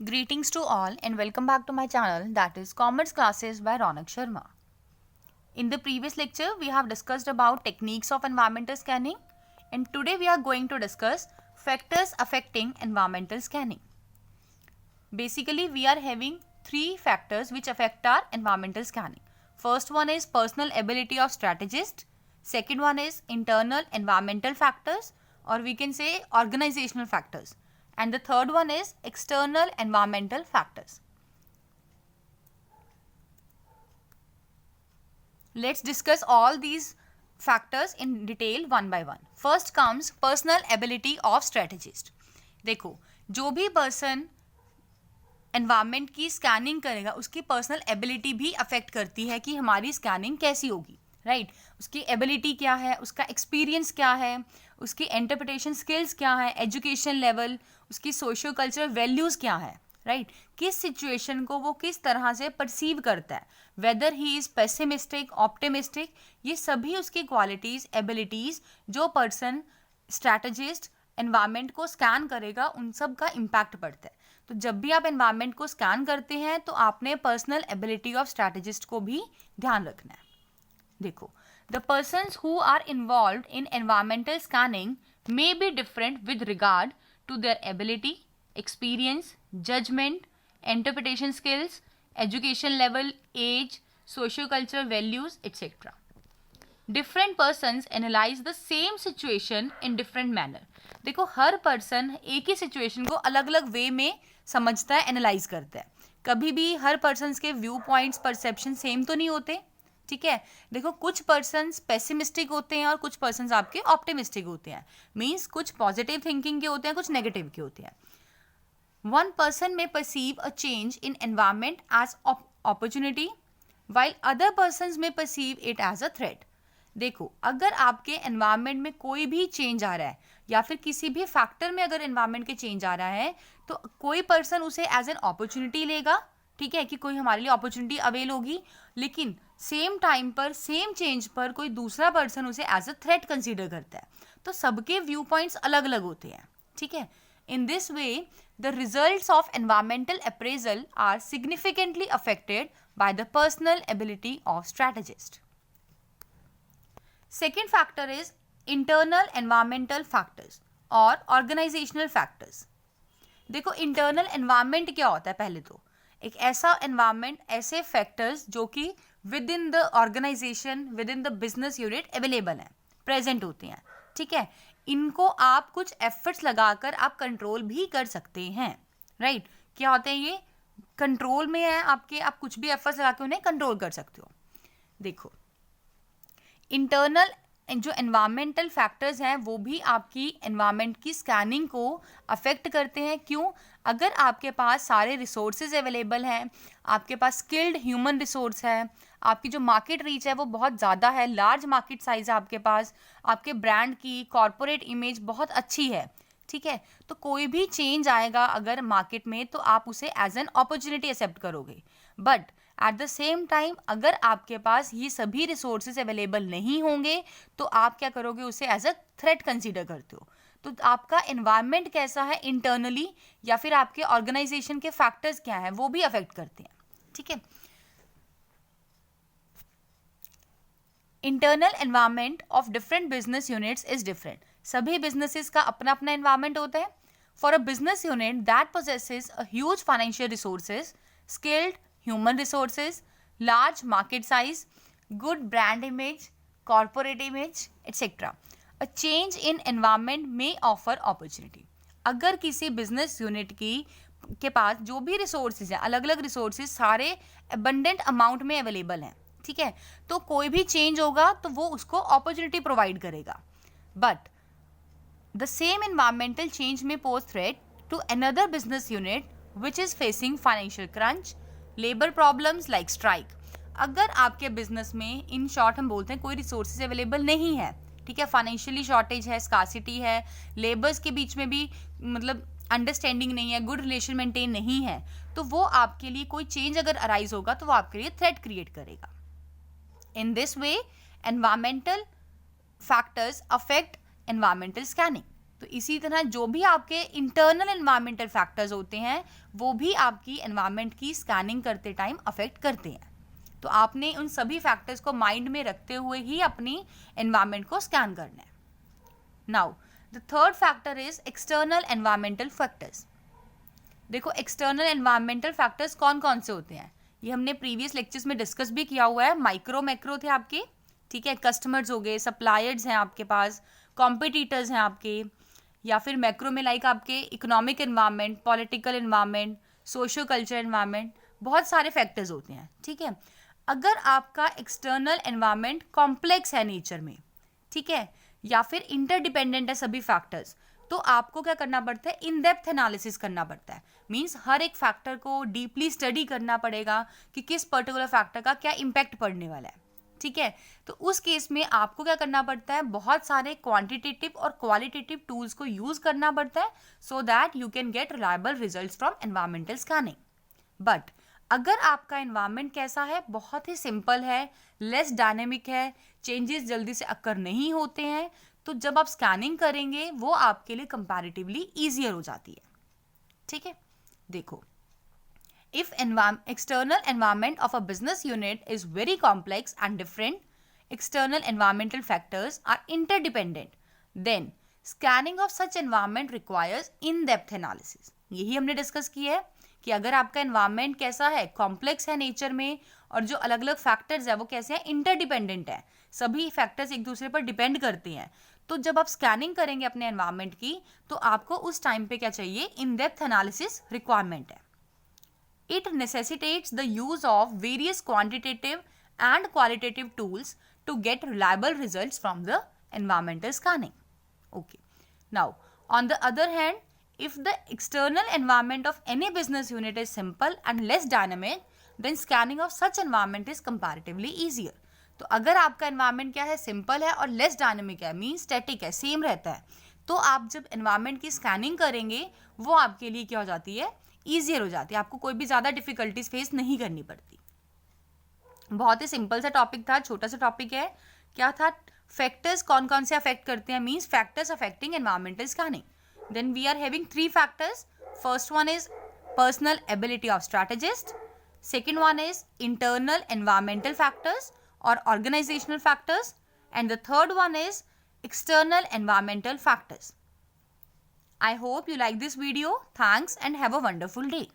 Greetings to all and welcome back to my channel, that is Commerce Classes by Ronak Sharma. In the previous lecture, we have discussed about techniques of environmental scanning, and today we are going to discuss factors affecting environmental scanning. Basically, we are having three factors which affect our environmental scanning. First one is personal ability of strategist. Second one is internal environmental factors, or we can say organizational factors. And the third one is external environmental factors. Let's discuss all these factors in detail one by one. First comes personal ability of strategist. देखो, जो भी person environment की scanning करेगा उसकी personal ability भी affect करती है कि हमारी स्कैनिंग कैसी होगी, राइट? उसकी एबिलिटी क्या है, उसका एक्सपीरियंस क्या है, उसकी इंटरप्रिटेशन स्किल्स क्या है, एजुकेशन लेवल, उसकी सोशियो कल्चरल वैल्यूज़ क्या है, राइट? किस सिचुएशन को वो किस तरह से परसीव करता है, weather he is pessimistic, optimistic, ये सभी उसकी क्वालिटीज़, एबिलिटीज़ जो पर्सन स्ट्रैटेजिस्ट एनवायरनमेंट को स्कैन करेगा उन सब का इम्पैक्ट पड़ता है. तो जब भी आप एनवायरनमेंट को स्कैन करते हैं तो आपने पर्सनल एबिलिटी ऑफ स्ट्रैटेजिस्ट को भी ध्यान रखना है. देखो, the persons who are involved in environmental scanning may be different with regard to their ability, experience, judgment, interpretation skills, education level, age, socio-cultural values, etc. Different persons analyze the same situation in different manner. देखो, हर person एक ही situation को अलग अलग वे में समझता है, analyse करता है. कभी भी हर पर्सन के व्यू पॉइंट्स, परसेप्शन सेम तो नहीं होते, ठीक है? देखो, कुछ पर्सन्स पेसिमिस्टिक होते हैं और कुछ पर्सन्स आपके ऑप्टिमिस्टिक होते हैं. मीन्स कुछ पॉजिटिव थिंकिंग के होते हैं, कुछ नेगेटिव के होते हैं. One person may perceive a change in environment as opportunity while other persons may perceive it as a threat. देखो, अगर आपके एनवायरनमेंट में कोई भी चेंज आ रहा है या फिर किसी भी फैक्टर में अगर एनवायरनमेंट के चेंज आ रहा है तो कोई पर्सन उसे एज एन अपॉर्चुनिटी लेगा, ठीक है, कि कोई हमारे लिए अपॉर्चुनिटी अवेल होगी. लेकिन सेम टाइम पर सेम चेंज पर कोई दूसरा पर्सन उसे एज अ थ्रेट कंसीडर करता है. तो सबके व्यू पॉइंट्स अलग अलग होते हैं, ठीक है? In this way the results of environmental appraisal are significantly affected by the personal ability of strategist. Second factor is internal environmental factors और ऑर्गेनाइजेशनल फैक्टर्स. देखो, इंटरनल एनवायरमेंट क्या होता है? पहले तो एक ऐसा एनवायरनमेंट, ऐसे फैक्टर्स जो कि within the organisation, within the business unit available हैं, प्रेजेंट होते हैं, ठीक है? इनको आप कुछ एफर्ट्स लगाकर आप कंट्रोल भी कर सकते हैं, राइट? क्या होते हैं ये? कंट्रोल में है आपके, आप कुछ भी एफर्ट्स लगा के उन्हें कंट्रोल कर सकते हो. देखो, इंटरनल जो एनवायरमेंटल फैक्टर्स हैं वो भी आपकी एनवायरनमेंट की स्कैनिंग को अफेक्ट करते हैं. क्यों? अगर आपके पास सारे रिसोर्सेज अवेलेबल हैं, आपके पास स्किल्ड ह्यूमन रिसोर्स है, आपकी जो मार्केट रीच है वो बहुत ज़्यादा है, लार्ज मार्केट साइज है आपके पास, आपके ब्रांड की कॉरपोरेट इमेज बहुत अच्छी है, ठीक है, तो कोई भी चेंज आएगा अगर मार्केट में तो आप उसे एज एन अपॉर्चुनिटी एक्सेप्ट करोगे. But at the same time अगर आपके पास ये सभी रिसोर्सेज अवेलेबल नहीं होंगे तो आप क्या करोगे? उसे एज अ थ्रेट कंसीडर करते हो. तो आपका एनवायरनमेंट कैसा है इंटरनली या फिर आपके ऑर्गेनाइजेशन के फैक्टर्स क्या हैं वो भी अफेक्ट करते हैं, ठीक है? Internal environment of different business units is different. सभी बिजनेसेस का अपना अपना एनवायरनमेंट होता है. For a business unit that possesses a huge financial resources, skilled human resources, large market size, good brand image, corporate image, etc. A change in environment may offer opportunity. अगर किसी business unit के पास जो भी resources हैं, अलग अलग resources सारे abundant amount में अवेलेबल हैं, ठीक है, तो कोई भी चेंज होगा तो वो उसको अपॉर्चुनिटी प्रोवाइड करेगा. But the same environmental change may pose threat to another business unit which is facing financial crunch, labour problems like strike. अगर आपके बिजनेस में, इन शॉर्ट हम बोलते हैं, कोई रिसोर्सेज अवेलेबल नहीं है, ठीक है, फाइनेंशियली शॉर्टेज है, स्कार्सिटी है, लेबर्स के बीच में भी मतलब अंडरस्टैंडिंग नहीं है, गुड रिलेशन मेंटेन नहीं है, तो वो आपके लिए कोई चेंज अगर अराइज होगा तो वो आपके लिए थ्रेट क्रिएट करेगा. इन this way environmental factors affect environmental scanning. तो इसी तरह जो भी आपके इंटरनल एनवायरमेंटल फैक्टर्स होते हैं वो भी आपकी एनवायरमेंट की स्कैनिंग करते टाइम अफेक्ट करते हैं। तो आपने उन सभी फैक्टर्स को माइंड में रखते हुए ही अपनी एनवायरमेंट को स्कैन करना है। Now the third factor is external environmental factors. देखो एक्सटर्नल एनवायरमेंटल फैक्टर्स कौन कौन से होते हैं, ये हमने प्रीवियस लेक्चर्स में डिस्कस भी किया हुआ है। माइक्रो मैक्रो थे आपके, ठीक है, कस्टमर्स हो गए, सप्लायर्स हैं आपके पास, कॉम्पिटिटर्स हैं आपके, या फिर मैक्रो में लाइक आपके economic environment, political environment, socio culture environment, बहुत सारे फैक्टर्स होते हैं, ठीक है। अगर आपका एक्सटर्नल एनवायरनमेंट कॉम्प्लेक्स है नेचर में, ठीक है, या फिर इंटरडिपेंडेंट है सभी फैक्टर्स, तो आपको क्या करना पड़ता है, इन डेप्थ एनालिसिस करना पड़ता है। मींस हर एक फैक्टर को डीपली स्टडी करना पड़ेगा कि किस पर्टिकुलर फैक्टर का क्या इम्पैक्ट पड़ने वाला है, ठीक है। तो उस केस में आपको क्या करना पड़ता है, बहुत सारे क्वांटिटेटिव और क्वालिटेटिव टूल्स को यूज करना पड़ता है so that you can get reliable results from environmental scanning. But अगर आपका एनवायरनमेंट कैसा है, बहुत ही सिंपल है, लेस डायनेमिक है, चेंजेस जल्दी से अक्कर नहीं होते हैं, तो जब आप स्कैनिंग करेंगे वो आपके लिए कंपैरेटिवली ईजियर हो जाती है, ठीक है। देखो, if external environment of a business unit is very complex and different, external environmental factors are interdependent, then scanning of such environment requires in-depth analysis। यही हमने डिस्कस किया है कि अगर आपका एनवायरनमेंट कैसा है, कॉम्प्लेक्स है नेचर में, और जो अलग अलग फैक्टर्स है वो कैसे हैं, इंटरडिपेंडेंट है, सभी फैक्टर्स एक दूसरे पर डिपेंड करते हैं, तो जब आप स्कैनिंग करेंगे अपने एनवायरनमेंट की तो आपको उस टाइम पे क्या चाहिए, इन डेप्थ एनालिसिस रिक्वायरमेंट है। It necessitates the use of various quantitative and qualitative tools to get reliable results from the environmental scanning. Okay. Now, on the other hand, if the external environment of any business unit is simple and less dynamic, then scanning of such environment is comparatively easier. तो अगर आपका environment क्या है, simple है और less dynamic है, mean static है, same रहता है, तो आप जब environment की स्कैनिंग करेंगे वो आपके लिए क्या हो जाती है, ईजियर हो जाती है, आपको कोई भी ज़्यादा डिफिकल्टीज फेस नहीं करनी पड़ती। बहुत ही सिंपल सा टॉपिक था, छोटा सा टॉपिक है। क्या था, फैक्टर्स कौन कौन से अफेक्ट करते हैं, means factors affecting environmental scanning. Then we are having 3 factors. First one is personal ability of strategist, second one is internal environmental factors और organisational factors, and the third one is external environmental factors. I hope you like this video. Thanks and have a wonderful day.